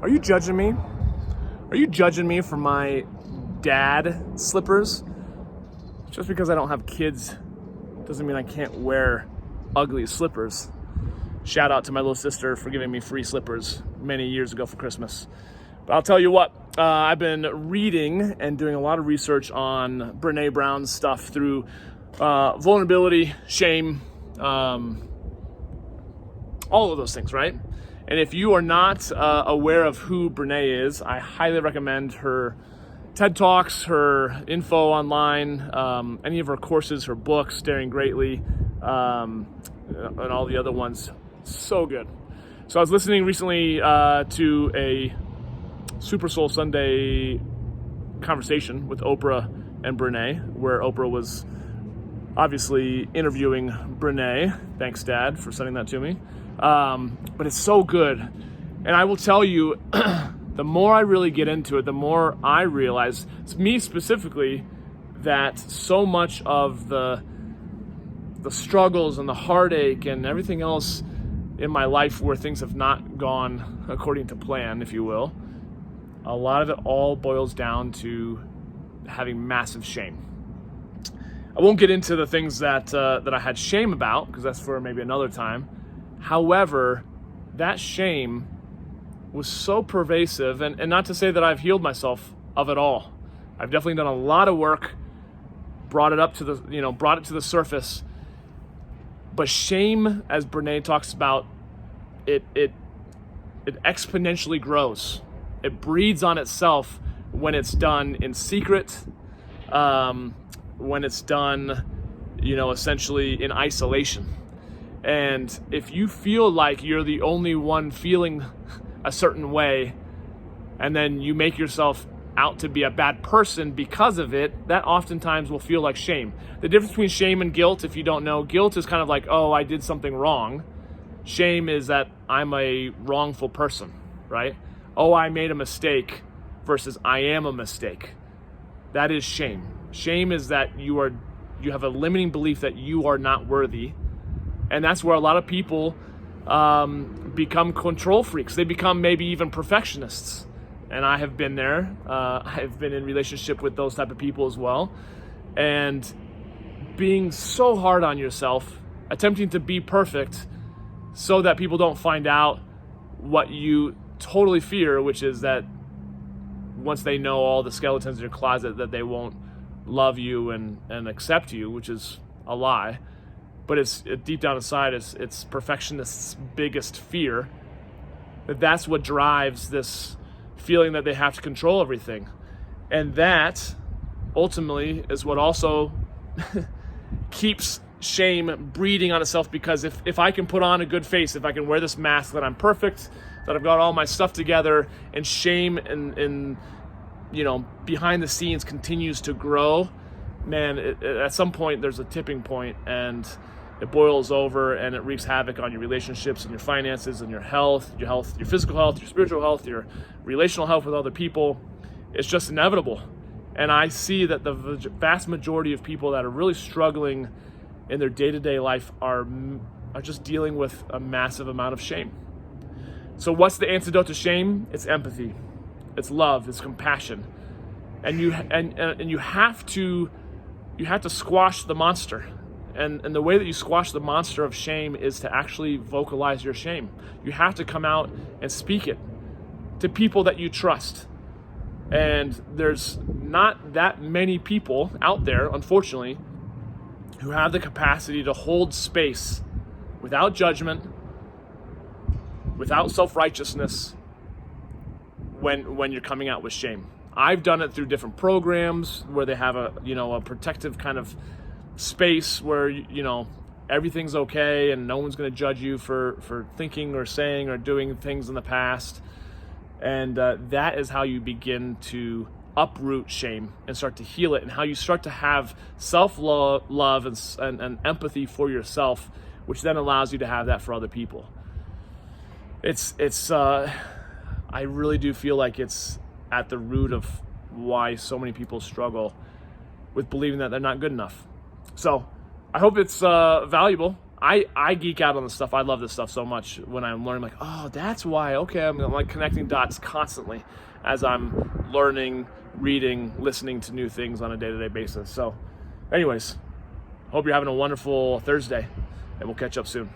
Are you judging me? Are you judging me for my dad slippers? Just because I don't have kids doesn't mean I can't wear ugly slippers. Shout out to my little sister for giving me free slippers many years ago for Christmas. But I'll tell you what, I've been reading and doing a lot of research on Brené Brown's stuff through vulnerability, shame, all of those things, right? And if you are not aware of who Brené is, I highly recommend her TED Talks, her info online, any of her courses, her books, Daring Greatly, and all the other ones. So good. So I was listening recently to a Super Soul Sunday conversation with Oprah and Brené, where Oprah was obviously interviewing Brené. Thanks, Dad, for sending that to me. But it's so good. And I will tell you, the more I really get into it, the more I realize, it's me specifically, that so much of the struggles and the heartache and everything else in my life where things have not gone according to plan, if you will, a lot of it all boils down to having massive shame. I won't get into the things that I had shame about, because that's for maybe another time. However, that shame was so pervasive, and not to say that I've healed myself of it all. I've definitely done a lot of work, brought it to the surface. But shame, as Brené talks about, it exponentially grows. It breeds on itself when it's done in secret, when it's done, essentially in isolation. And if you feel like you're the only one feeling a certain way, and then you make yourself out to be a bad person because of it, that oftentimes will feel like shame. The difference between shame and guilt, if you don't know, guilt is kind of like, oh, I did something wrong. Shame is that I'm a wrongful person, right? Oh, I made a mistake versus I am a mistake. That is shame. Shame is that you have a limiting belief that you are not worthy. And that's where a lot of people become control freaks. They become maybe even perfectionists. And I have been there. I've been in relationship with those type of people as well. And being so hard on yourself, attempting to be perfect so that people don't find out what you totally fear, which is that once they know all the skeletons in your closet, that they won't love you and accept you, which is a lie. But it's deep down inside, it's perfectionists' biggest fear. That's what drives this feeling that they have to control everything. And that ultimately is what also keeps shame breeding on itself, because if I can put on a good face, if I can wear this mask that I'm perfect, that I've got all my stuff together, and shame and behind the scenes continues to grow, man, at some point there's a tipping point, and it boils over and it wreaks havoc on your relationships and your finances and your health, your physical health, your spiritual health, your relational health with other people. It's just inevitable. And I see that the vast majority of people that are really struggling in their day-to-day life are just dealing with a massive amount of shame. So what's the antidote to shame? It's empathy. It's love. It's compassion. And you have to squash the monster. And the way that you squash the monster of shame is to actually vocalize your shame. You have to come out and speak it to people that you trust. And there's not that many people out there, unfortunately, who have the capacity to hold space without judgment, without self-righteousness, when you're coming out with shame. I've done it through different programs where they have a protective kind of space where everything's okay and no one's going to judge you for thinking or saying or doing things in the past. And that is how you begin to uproot shame and start to heal it, and how you start to have self-love and empathy for yourself, which then allows you to have that for other people. I really do feel like it's at the root of why so many people struggle with believing that they're not good enough. So I hope it's valuable. I geek out on this stuff. I love this stuff so much when I'm learning, like, oh, that's why. Okay, I'm like connecting dots constantly as I'm learning, reading, listening to new things on a day-to-day basis. So anyways, hope you're having a wonderful Thursday, and we'll catch up soon.